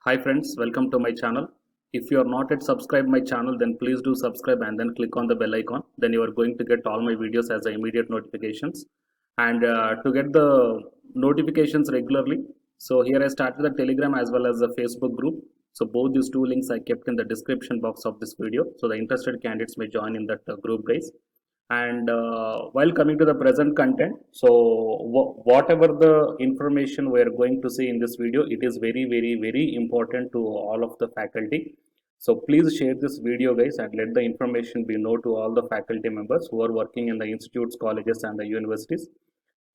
Hi friends, welcome to my channel. If you are not yet subscribed my channel, then please do subscribe and then click on the bell icon. Then you are going to get all my videos as immediate notifications. And to get the notifications regularly, so here I started the Telegram as well as the Facebook group. So both these two links I kept in the description box of this video. So the interested candidates may join in that group, guys. And while coming to the present content, so whatever the information we are going to see in this video, it is very important to all of the faculty. So please share this video, guys, and let the information be known to all the faculty members who are working in the institutes, colleges and the universities.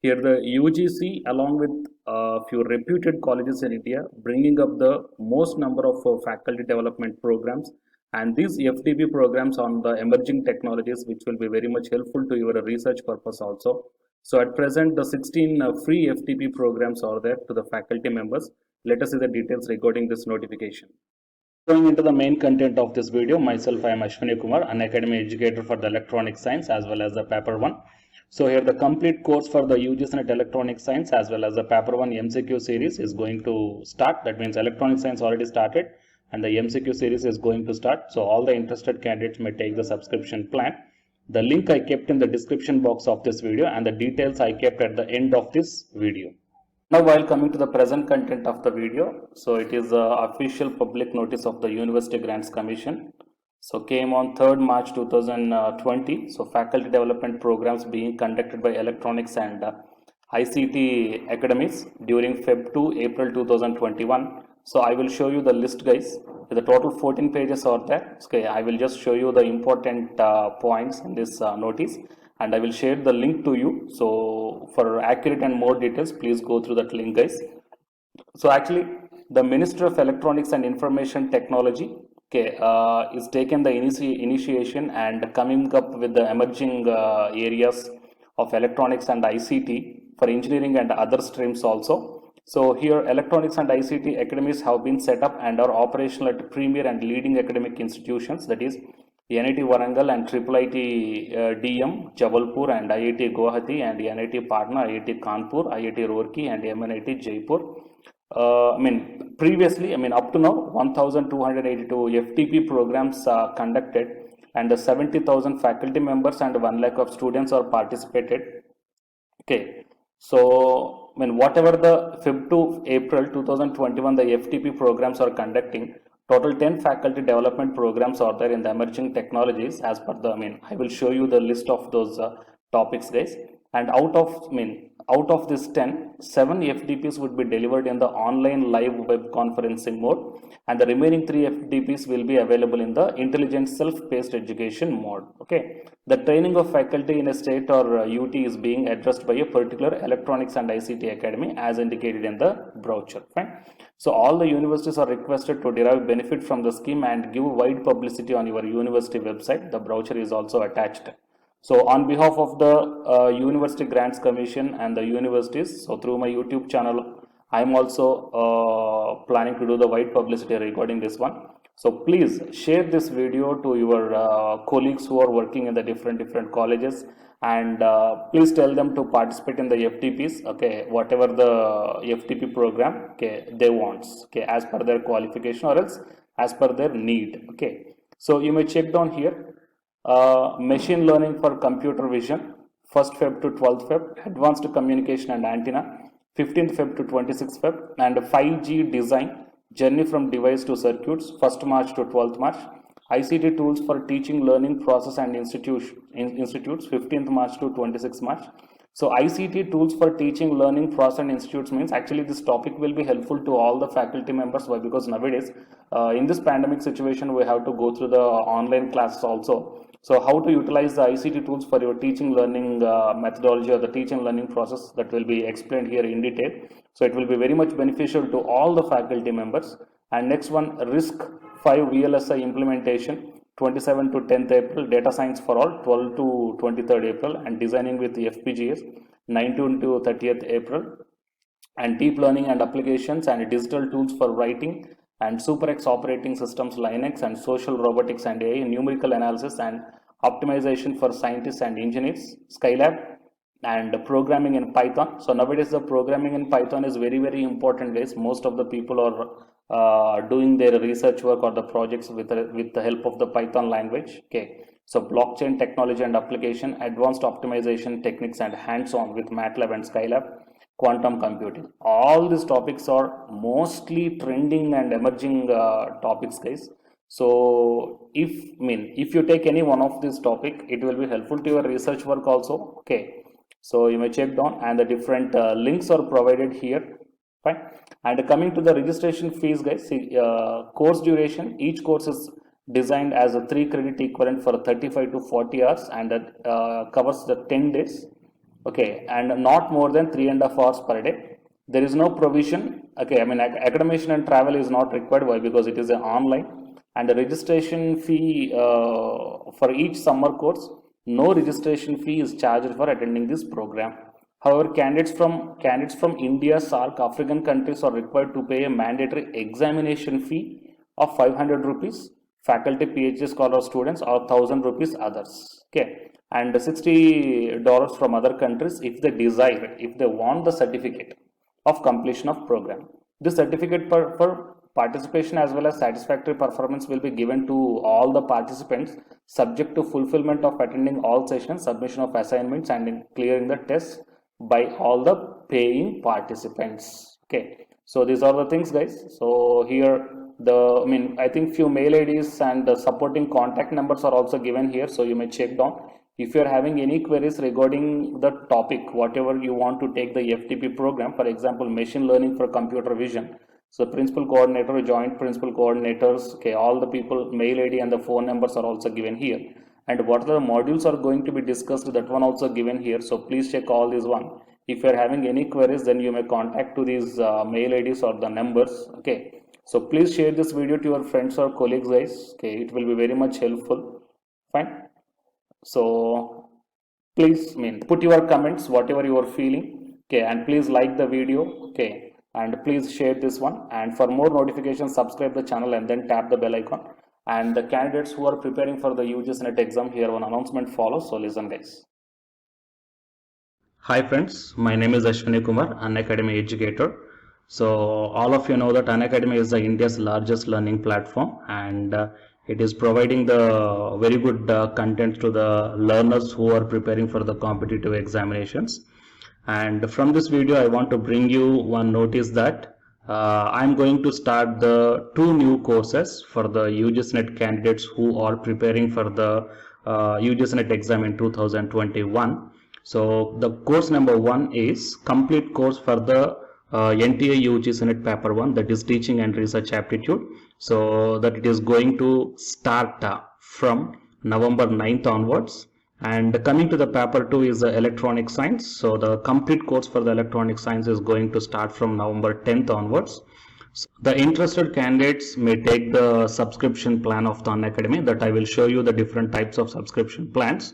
Here the UGC along with a few reputed colleges in India bringing up the most number of faculty development programs, and these FTP programs on the emerging technologies, which will be very much helpful to your research purpose also. So at present the 16 free FTP programs are there to the faculty members. Let us see the details regarding this notification. Going into the main content of this video, myself I am Ashwini Kumar, an academy educator for the electronic science as well as the paper 1. So here the complete course for the UGC NET electronic science as well as the paper 1 MCQ series is going to start. That means electronic science already started and the MCQ series is going to start. So all the interested candidates may take the subscription plan. The link I kept in the description box of this video and the details I kept at the end of this video. Now while coming to the present content of the video, so it is the official public notice of the University Grants Commission. So came on 3rd March 2020. So faculty development programs being conducted by electronics and ICT academies during Feb to April 2021. So I will show you the list, guys. The total 14 pages are there. Okay, I will just show you the important points in this notice, and I will share the link to you. So for accurate and more details, please go through that link, guys. So actually, the Minister of Electronics and Information Technology, okay, is taken the initiation and coming up with the emerging areas of electronics and ICT for engineering and other streams also. So here electronics and ICT academies have been set up and are operational at premier and leading academic institutions, that is NIT Warangal and IIIT DM Jabalpur and IIT Guwahati and NIT Patna, IIT Kanpur, IIT Roorkee and MNIT Jaipur. Previously, up to now 1282 FTP programs conducted and 70,000 faculty members and 1 lakh of students are participated. Okay, so whatever the Feb to April 2021 the FTP programs are conducting, total 10 faculty development programs are there in the emerging technologies as per the, I will show you the list of those topics, guys. And out of this 10, 7 FTPs would be delivered in the online live web conferencing mode, and the remaining 3 FTPs will be available in the intelligent self-paced education mode. Okay, the training of faculty in a state or UT is being addressed by a particular electronics and ICT academy as indicated in the brochure. Fine. So all the universities are requested to derive benefit from the scheme and give wide publicity on your university website. The brochure is also attached. So on behalf of the University Grants Commission and the universities, so through my YouTube channel, I am also planning to do the wide publicity regarding this one. So please share this video to your colleagues who are working in the different colleges, and please tell them to participate in the FTPs, okay, whatever the FTP program, okay, they want, okay, as per their qualification or else as per their need. Okay, so you may check down here. Machine learning for computer vision, 1st Feb to 12th Feb, advanced communication and antenna, 15th Feb to 26th Feb, and 5G design, journey from device to circuits, 1st March to 12th March, ICT tools for teaching, learning process and institutes, 15th March to 26th March. So ICT tools for teaching, learning process and institutes means actually this topic will be helpful to all the faculty members. Why? Because nowadays in this pandemic situation we have to go through the online classes also. So how to utilize the ICT tools for your teaching learning methodology or the teaching learning process, that will be explained here in detail. So it will be very much beneficial to all the faculty members. And next one, RISC-V VLSI implementation, 27 to 10th April, data science for all, 12 to 23rd April, and designing with the FPGAs, 19 to 30th April, and deep learning and applications and digital tools for writing, and SuperX operating systems, Linux, and social robotics and AI, numerical analysis and optimization for scientists and engineers, Skylab, and programming in Python. So nowadays the programming in Python is very important, guys. Most of the people are doing their research work or the projects with the help of the Python language. Okay, so blockchain technology and application, advanced optimization techniques, and hands-on with MATLAB and Skylab, quantum computing. All these topics are mostly trending and emerging topics, guys. So if you take any one of this topic, it will be helpful to your research work also. Okay, so you may check down, and the different links are provided here. Fine. And coming to the registration fees, guys, see, course duration, each course is designed as a 3 credit equivalent for 35 to 40 hours, and that covers the 10 days. Okay, and not more than 3.5 hours per day. There is no provision. Okay, I mean, accommodation and travel is not required. Why? Because it is an online. And the registration fee for each summer course, no registration fee is charged for attending this program. However, candidates from India, SAARC, African countries are required to pay a mandatory examination fee of 500 rupees. Faculty, PhD scholar students, or 1,000 rupees others. Okay, and $60 from other countries if they desire, if they want the certificate of completion of program. This certificate for participation as well as satisfactory performance will be given to all the participants, subject to fulfillment of attending all sessions, submission of assignments, and clearing the tests by all the paying participants. Okay, so these are the things, guys. So here I think few mail IDs and the supporting contact numbers are also given here, so you may check down. If you are having any queries regarding the topic, whatever you want to take the FTP program, for example, machine learning for computer vision, so principal coordinator, joint principal coordinators, okay, all the people, mail ID and the phone numbers are also given here. And what are the modules are going to be discussed, that one also given here. So please check all these one. If you are having any queries, then you may contact to these mail IDs or the numbers. Okay, so please share this video to your friends or colleagues, guys. Okay, it will be very much helpful. Fine. So please put your comments, whatever you are feeling. Okay, and please like the video. Okay, and please share this one. And for more notifications, subscribe the channel and then tap the bell icon. And the candidates who are preparing for the UGC NET exam, here one announcement follows. So listen, guys. Hi friends, my name is Ashwini Kumar, Unacademy educator. So all of you know that Unacademy is India's largest learning platform, and it is providing the very good content to the learners who are preparing for the competitive examinations. And from this video, I want to bring you one notice that I'm going to start the 2 new courses for the UGC NET candidates who are preparing for the UGC NET exam in 2021. So the course number 1 is complete course for the NTA UGC NET paper 1, that is teaching and research aptitude. So that it is going to start from November 9th onwards. And coming to the paper 2 is the electronic science. So the complete course for the electronic science is going to start from November 10th onwards. So the interested candidates may take the subscription plan of the Unacademy, that I will show you the different types of subscription plans.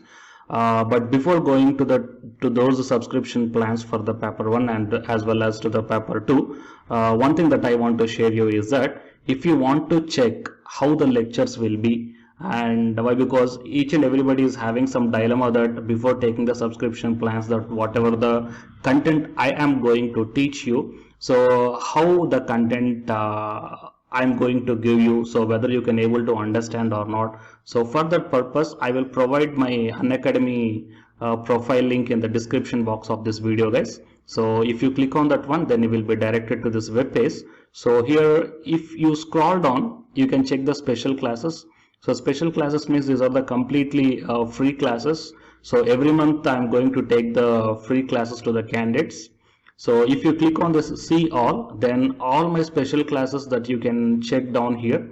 But before going to those subscription plans for the paper 1 and as well as to the paper 2, one thing that I want to share you is that if you want to check how the lectures will be, and why, because each and everybody is having some dilemma that before taking the subscription plans, that whatever the content I am going to teach you, so how the content I'm going to give you, so whether you can able to understand or not. So for that purpose, I will provide my Unacademy profile link in the description box of this video, guys. So if you click on that one, then you will be directed to this web page. So here, if you scroll down, you can check the special classes. So special classes means these are the completely free classes. So every month I'm going to take the free classes to the candidates. So if you click on this see all, then all my special classes that you can check down here,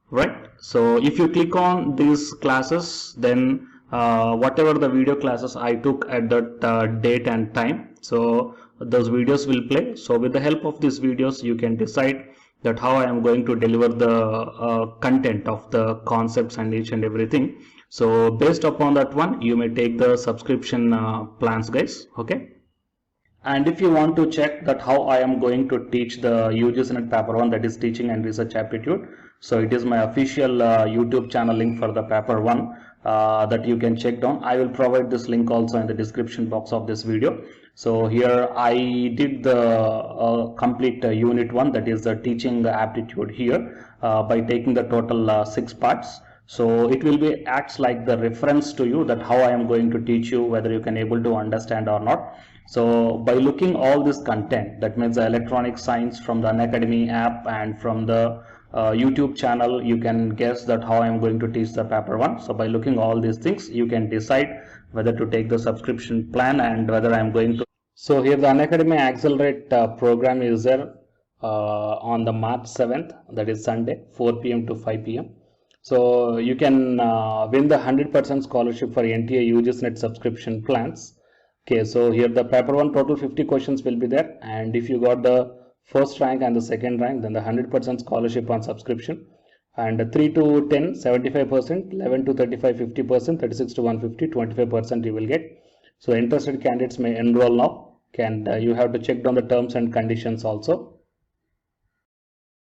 right? So if you click on these classes, then whatever the video classes I took at that date and time, so those videos will play. So with the help of these videos, you can decide that how I am going to deliver the content of the concepts and each and everything. So based upon that one, you may take the subscription plans, guys. Okay. And if you want to check that how I am going to teach the UGC NET paper 1, that is teaching and research aptitude, so it is my official YouTube channel link for the paper 1. that you can check down. I will provide this link also in the description box of this video. So here I did the complete unit 1, that is the teaching aptitude here, by taking the total 6 parts. So it will be acts like the reference to you, that how I am going to teach you, whether you can able to understand or not. So by looking all this content, that means the electronic science from the Unacademy app and from the YouTube channel, you can guess that how I am going to teach the paper 1. So by looking all these things, you can decide whether to take the subscription plan and whether I am going to. So here the Unacademy Accelerate program is there on the March 7th, that is Sunday, 4 p.m. to 5 p.m. So you can win the 100% scholarship for NTA UGC NET subscription plans. Okay, so here the paper 1 total 50 questions will be there, and if you got the first rank and the second rank, then the 100% scholarship on subscription, and 3 to 10 75%, 11 to 35 50%, 36 to 150 25% you will get. So interested candidates may enroll now, and you have to check down the terms and conditions also.